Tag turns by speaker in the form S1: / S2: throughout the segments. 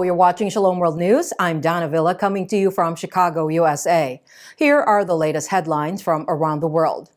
S1: you're watching Shalom World News. I'm Donna Villa coming to you from Chicago, USA. Here are the latest headlines from around the world.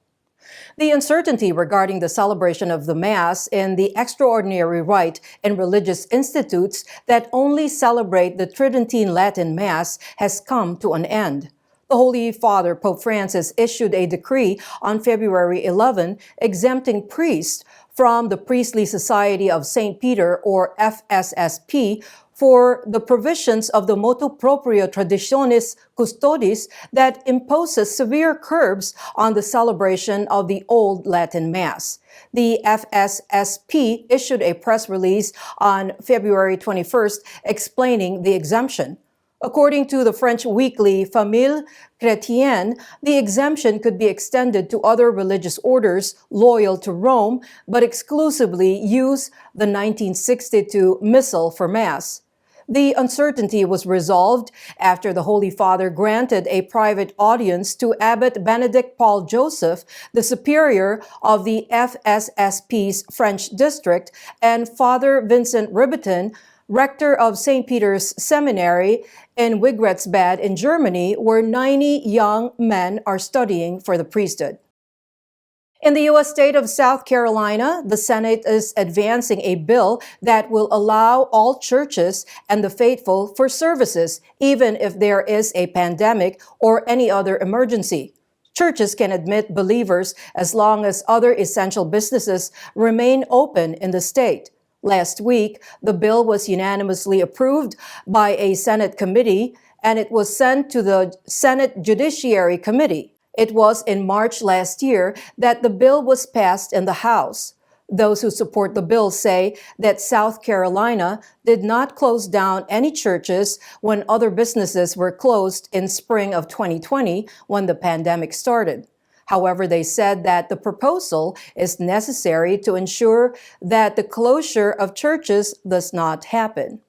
S1: The uncertainty regarding the celebration of the Mass in the extraordinary rite in religious institutes that only celebrate the Tridentine Latin Mass has come to an end. The Holy Father, Pope Francis, issued a decree on February 11 exempting priests from the Priestly Society of St. Peter, or FSSP, for the provisions of the Motu Proprio Traditionis Custodis that imposes severe curbs on the celebration of the Old Latin Mass. The FSSP issued a press release on February 21st explaining the exemption. According to the French weekly Famille Chrétienne, the exemption could be extended to other religious orders loyal to Rome, but exclusively use the 1962 Missal for Mass. The uncertainty was resolved after the Holy Father granted a private audience to Abbot Benedict Paul Joseph, the superior of the FSSP's French district, and Father Vincent Ribeton, rector of St. Peter's Seminary in Wigrechtsbad in Germany, where 90 young men are studying for the priesthood. In the U.S. state of South Carolina, the Senate is advancing a bill that will allow all churches and the faithful for services, even if there is a pandemic or any other emergency. Churches can admit believers as long as other essential businesses remain open in the state. Last week, the bill was unanimously approved by a Senate committee, and it was sent to the Senate Judiciary Committee. It was in March last year that the bill was passed in the House. Those who support the bill say that South Carolina did not close down any churches when other businesses were closed in spring of 2020 when the pandemic started. However, they said that the proposal is necessary to ensure that the closure of churches does not happen.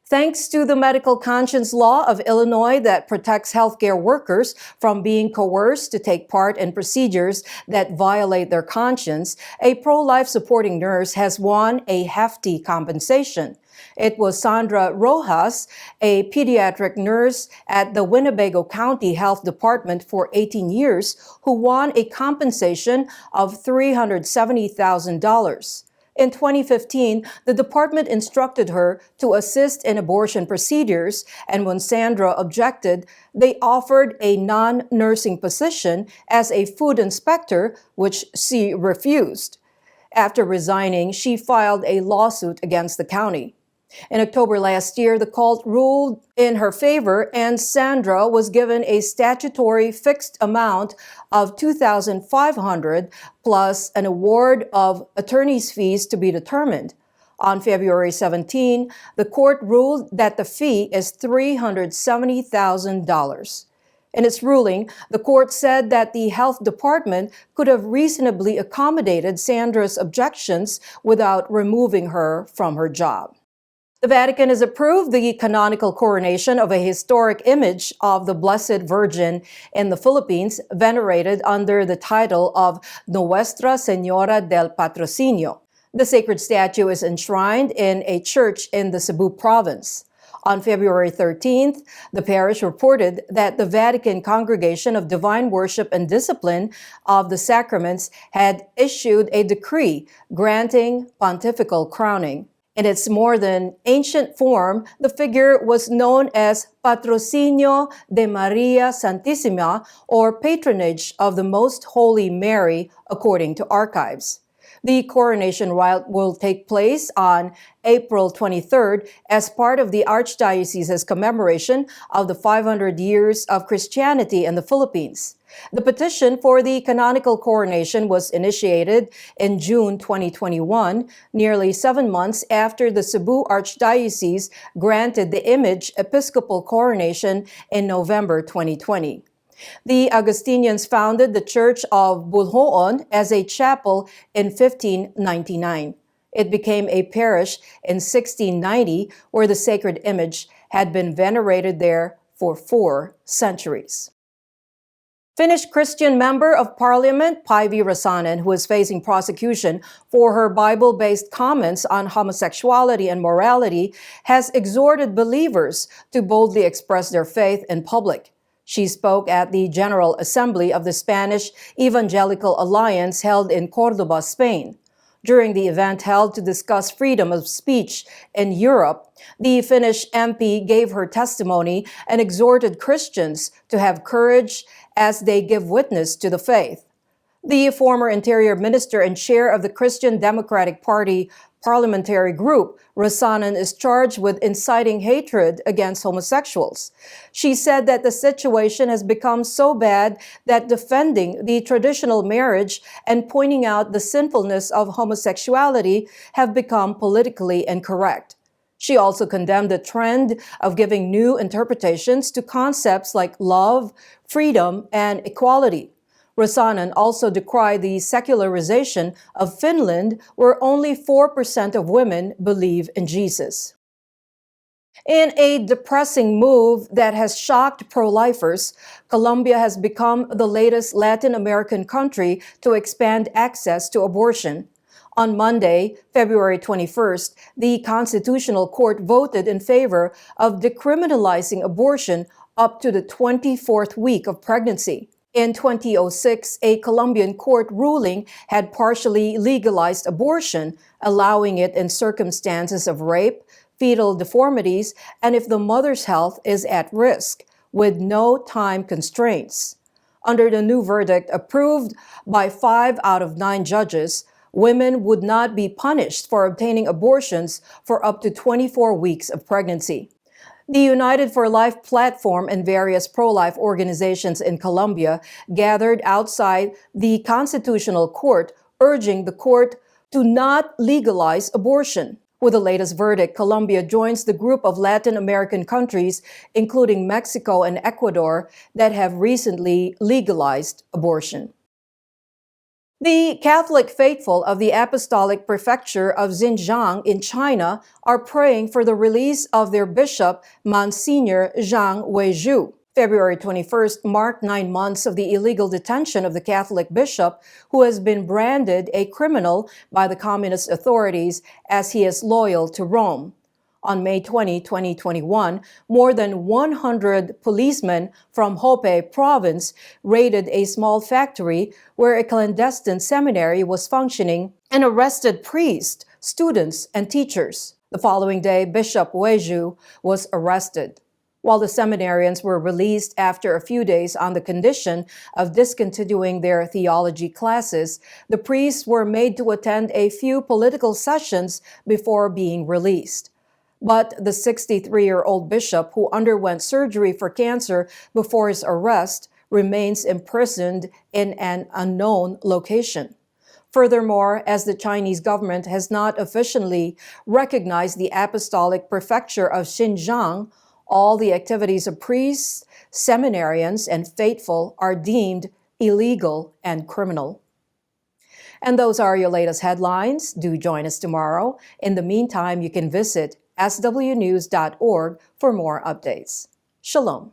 S1: Thanks to the medical conscience law of Illinois that protects healthcare workers from being coerced to take part in procedures that violate their conscience, a pro-life supporting nurse has won a hefty compensation. It was Sandra Rojas, a pediatric nurse at the Winnebago County Health Department for 18 years, who won a compensation of $370,000. In 2015, the department instructed her to assist in abortion procedures, and when Sandra objected, they offered a non-nursing position as a food inspector, which she refused. After resigning, she filed a lawsuit against the county. In October last year, the court ruled in her favor, and Sandra was given a statutory fixed amount of $2,500 plus an award of attorney's fees to be determined. On February 17, the court ruled that the fee is $370,000. In its ruling, the court said that the health department could have reasonably accommodated Sandra's objections without removing her from her job. The Vatican has approved the canonical coronation of a historic image of the Blessed Virgin in the Philippines, venerated under the title of Nuestra Señora del Patrocinio. The sacred statue is enshrined in a church in the Cebu province. On February 13th, the parish reported that the Vatican Congregation of Divine Worship and Discipline of the Sacraments had issued a decree granting pontifical crowning. In its more than ancient form, the figure was known as Patrocinio de Maria Santissima, or patronage of the Most Holy Mary, according to archives. The coronation rite will take place on April 23rd as part of the Archdiocese's commemoration of the 500 years of Christianity in the Philippines. The petition for the canonical coronation was initiated in June 2021, nearly 7 months after the Cebu Archdiocese granted the image episcopal coronation in November 2020. The Augustinians founded the Church of Bulhoon as a chapel in 1599. It became a parish in 1690, where the sacred image had been venerated there for 4 centuries. Finnish Christian Member of Parliament Päivi Räsänen, who is facing prosecution for her Bible-based comments on homosexuality and morality, has exhorted believers to boldly express their faith in public. She spoke at the General Assembly of the Spanish Evangelical Alliance held in Córdoba, Spain. During the event held to discuss freedom of speech in Europe, the Finnish MP gave her testimony and exhorted Christians to have courage as they give witness to the faith. The former Interior Minister and chair of the Christian Democratic Party parliamentary group, Räsänen, is charged with inciting hatred against homosexuals. She said that the situation has become so bad that defending the traditional marriage and pointing out the sinfulness of homosexuality have become politically incorrect. She also condemned the trend of giving new interpretations to concepts like love, freedom, and equality. Räsänen also decried the secularization of Finland, where only 4% of women believe in Jesus. In a depressing move that has shocked pro-lifers, Colombia has become the latest Latin American country to expand access to abortion. On Monday, February 21st, the Constitutional Court voted in favor of decriminalizing abortion up to the 24th week of pregnancy. In 2006, a Colombian court ruling had partially legalized abortion, allowing it in circumstances of rape, fetal deformities, and if the mother's health is at risk, with no time constraints. Under the new verdict approved by 5 out of 9 judges, women would not be punished for obtaining abortions for up to 24 weeks of pregnancy. The United for Life platform and various pro-life organizations in Colombia gathered outside the Constitutional Court, urging the court to not legalize abortion. With the latest verdict, Colombia joins the group of Latin American countries, including Mexico and Ecuador, that have recently legalized abortion. The Catholic faithful of the Apostolic Prefecture of Xinjiang in China are praying for the release of their bishop, Monsignor Zhang Weizhu. February 21st marked 9 months of the illegal detention of the Catholic bishop, who has been branded a criminal by the communist authorities as he is loyal to Rome. On May 20, 2021, more than 100 policemen from Hope province raided a small factory where a clandestine seminary was functioning and arrested priests, students, and teachers. The following day, Bishop Weizhu was arrested. While the seminarians were released after a few days on the condition of discontinuing their theology classes, the priests were made to attend a few political sessions before being released. But the 63-year-old bishop, who underwent surgery for cancer before his arrest, remains imprisoned in an unknown location. Furthermore, as the Chinese government has not officially recognized the Apostolic Prefecture of Xinjiang, all the activities of priests, seminarians, and faithful are deemed illegal and criminal. And those are your latest headlines. Do join us tomorrow. In the meantime, you can visit swnews.org for more updates. Shalom.